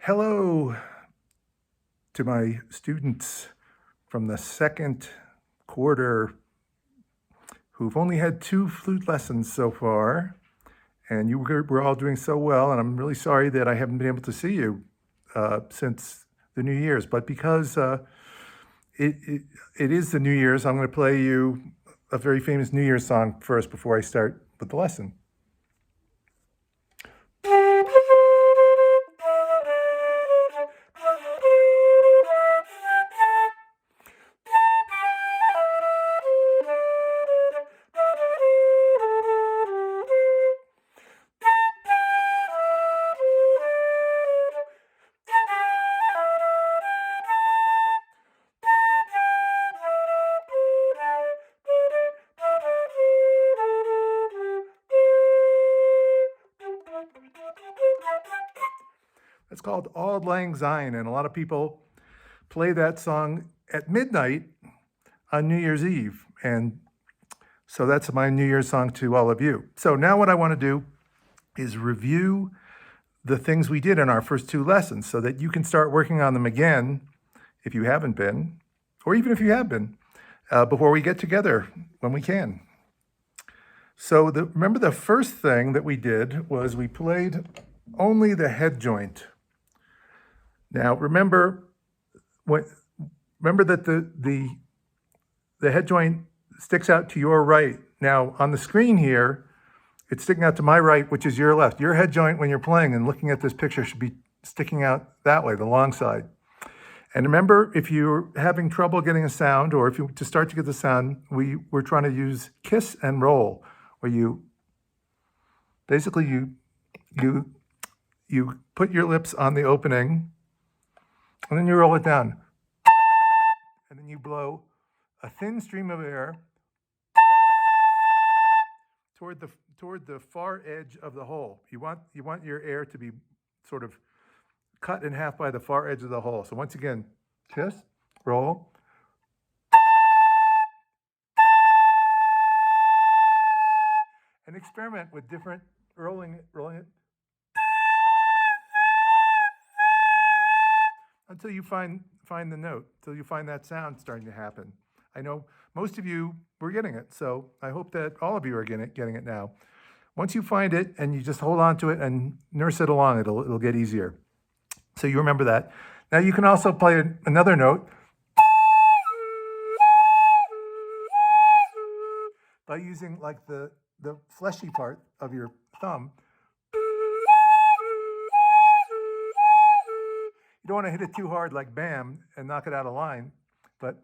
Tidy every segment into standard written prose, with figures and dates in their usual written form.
Hello to my students from the second quarter who've only had 2 flute lessons so far, and you were all doing so well, and I'm really sorry that I haven't been able to see you since the New Year's, but because it is the New Year's, I'm going to play you a very famous New Year's song first before I start with the lesson. It's called Auld Lang Syne, and a lot of people play that song at midnight on New Year's Eve. And so that's my New Year's song to all of you. So now what I want to do is review the things we did in our first 2 lessons so that you can start working on them again if you haven't been, or even if you have been, before we get together when we can. So remember the first thing that we did was we played only the head joint. Now remember that the head joint sticks out to your right. Now on the screen here, it's sticking out to my right, which is your left. Your head joint when you're playing and looking at this picture should be sticking out that way, the long side. And remember, if you're having trouble getting a sound, or if you to start to get the sound, we're trying to use kiss and roll, where you basically you put your lips on the opening, and then you roll it down. And then you blow a thin stream of air toward the far edge of the hole. You want your air to be sort of cut in half by the far edge of the hole. So once again, kiss, roll. And experiment with different rolling it until you find the note, until you find that sound starting to happen. I know most of you were getting it, so I hope that all of you are getting it now. Once you find it and you just hold on to it and nurse it along, it'll get easier. So you remember that. Now you can also play another note by using like the fleshy part of your thumb. You don't want to hit it too hard like bam and knock it out of line, but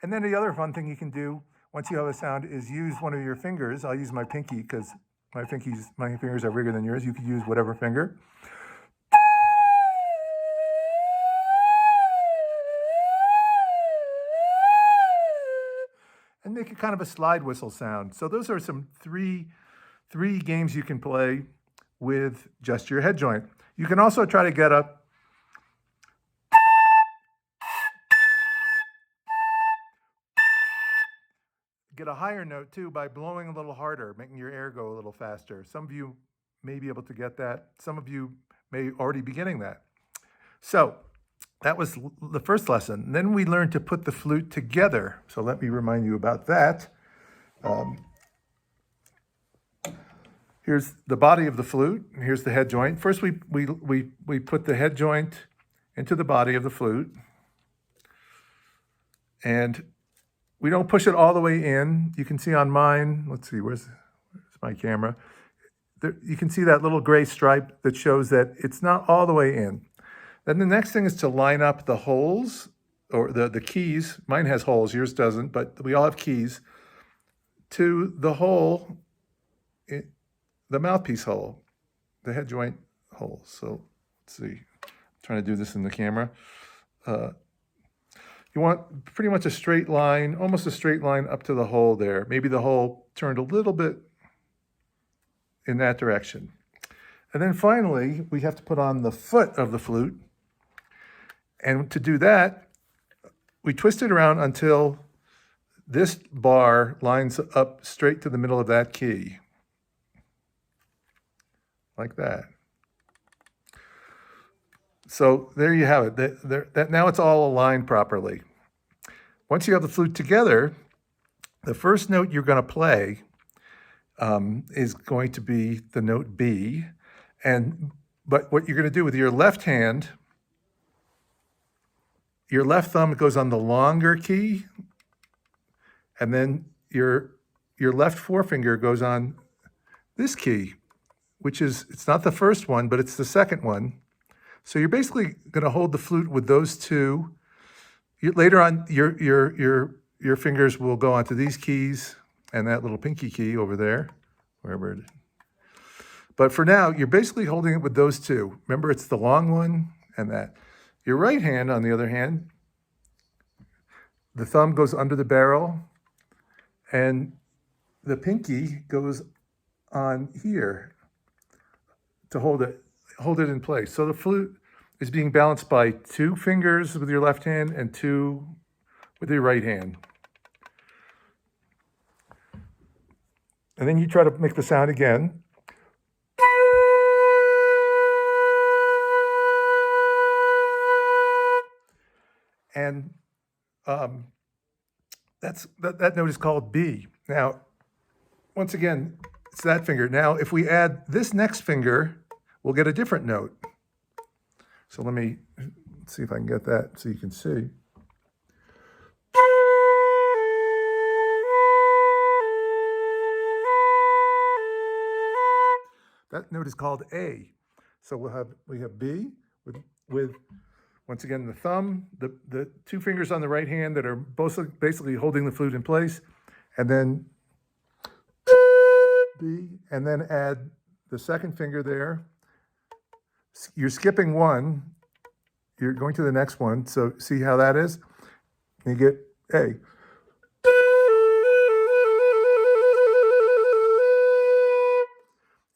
and then the other fun thing you can do once you have a sound is use one of your fingers. I'll use my pinky because my fingers are bigger than yours. You could use whatever finger. And make it kind of a slide whistle sound. So those are some three games you can play with just your head joint. You can also try to get a higher note too by blowing a little harder, making your air go a little faster. Some of you may be able to get that. Some of you may already be getting that. So that was the first lesson. Then we learned to put the flute together. So let me remind you about that. Here's the body of the flute, and here's the head joint. First, we put the head joint into the body of the flute, and we don't push it all the way in. You can see on mine, let's see, where's my camera? You can see that little gray stripe that shows that it's not all the way in. Then the next thing is to line up the holes, or the keys. Mine has holes, yours doesn't, but we all have keys, to the hole, the mouthpiece hole, the head joint hole. So let's see, I'm trying to do this in the camera. You want pretty much a straight line, almost a straight line up to the hole there. Maybe the hole turned a little bit in that direction. And then finally, we have to put on the foot of the flute. And to do that, we twist it around until this bar lines up straight to the middle of that key. Like that. So there you have it. Now it's all aligned properly. Once you have the flute together, the first note you're going to play is going to be the note B. But what you're going to do with your left hand, your left thumb goes on the longer key, and then your left forefinger goes on this key, which is, it's not the first one, but it's the second one. So you're basically going to hold the flute with those two. Later on, your fingers will go onto these keys and that little pinky key over there, wherever it is. But for now, you're basically holding it with those two. Remember, it's the long one and that. Your right hand, on the other hand, the thumb goes under the barrel and the pinky goes on here to hold it in place. So the flute is being balanced by two fingers with your left hand and two with your right hand. And then you try to make the sound again. And that note is called B. Now, once again, it's that finger. Now, if we add this next finger, we'll get a different note. So let me see if I can get that so you can see. That note is called A. So we have B with once again the thumb, the two fingers on the right hand that are both basically holding the flute in place, and then B, and then add the second finger there. You're skipping one, you're going to the next one, so see how that is? And you get A.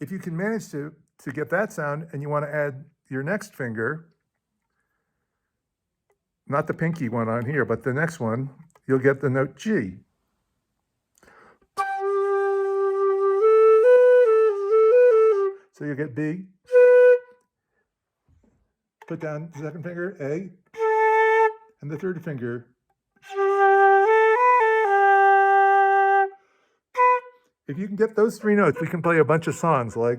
If you can manage to get that sound and you want to add your next finger, not the pinky one on here, but the next one, you'll get the note G. So you get B, put down the second finger, A, and the third finger. If you can get those three notes, we can play a bunch of songs like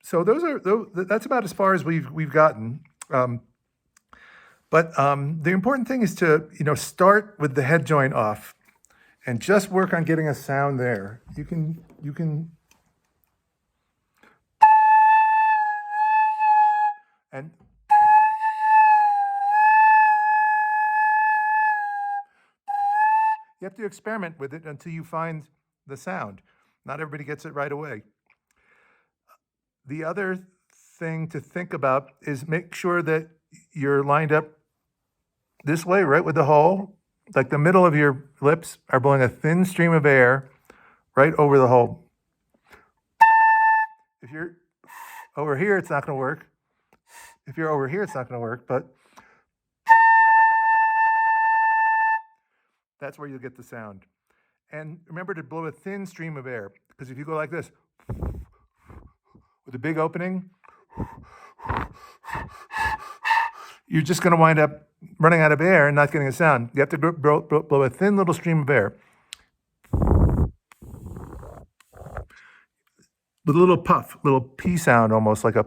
so that's about as far as we've gotten. But the important thing is to start with the head joint off, and just work on getting a sound there. You can. And you have to experiment with it until you find the sound. Not everybody gets it right away. The other thing to think about is make sure that you're lined up this way, right with the hole. Like the middle of your lips are blowing a thin stream of air right over the hole. If you're over here, it's not going to work. If you're over here, it's not going to work, but that's where you'll get the sound. And remember to blow a thin stream of air, because if you go like this, with a big opening, you're just going to wind up running out of air and not getting a sound. You have to blow a thin little stream of air. With a little puff, little P sound, almost like a.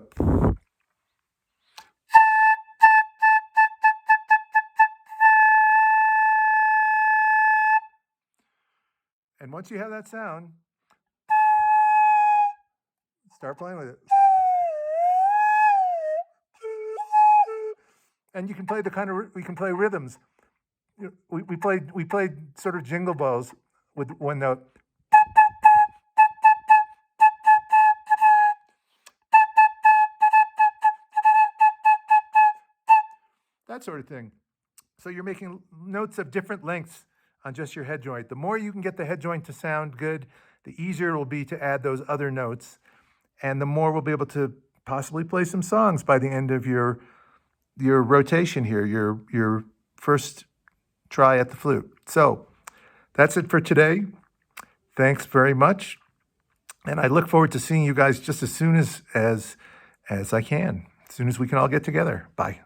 And once you have that sound, start playing with it. And you can play we can play rhythms. We played sort of jingle bells with one note. That sort of thing. So you're making notes of different lengths on just your head joint. The more you can get the head joint to sound good, the easier it will be to add those other notes, and the more we'll be able to possibly play some songs by the end of your your rotation here, your first try at the flute. So that's it for today. Thanks very much. And I look forward to seeing you guys just as soon as I can, as soon as we can all get together. Bye.